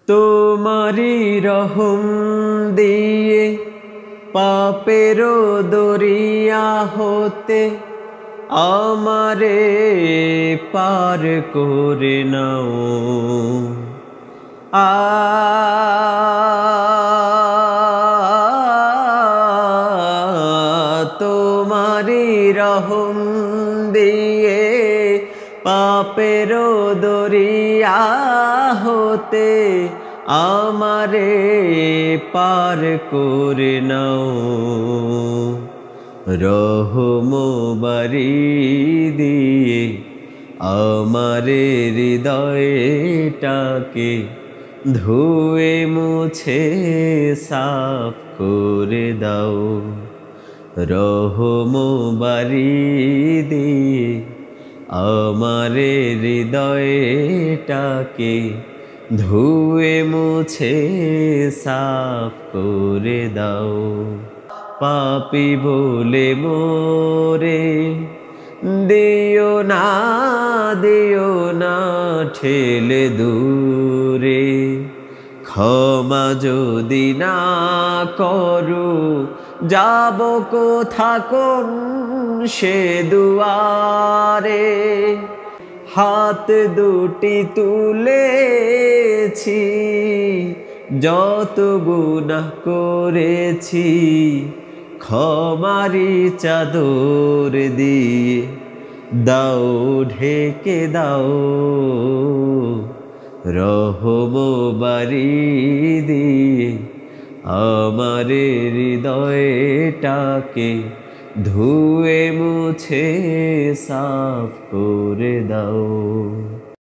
তোমারি রহম দিয়ে পাপের দরিয়া হতে আমারে পার করে নাও। তোমারি রহম দিয়ে পাপের দরিয়া হতে আমারে পার করে নাও। রহম বারি দিয়ে আমারে হৃদয়টাকে ধুয়ে মুছে সাফ করে দাও। রহম বারি দিয়ে আমারে হৃদয়টাকে ধুয়ে মুছে সাফ করে দাও। পাপী বলে মোরে দিও না ঠেলে দূরে। ক্ষমা যদি না করো যাব কোথা কোন সে দুয়ারে। হাত দুটি তুলেছি যত গুনাহ করেছি, ক্ষমারি চাদর দিয়ে দাও ঢেকে দাও। রহম বারি দিয়ে আমারে হৃদয়টাকে ধুয়ে মুছে সাফ করে দাও।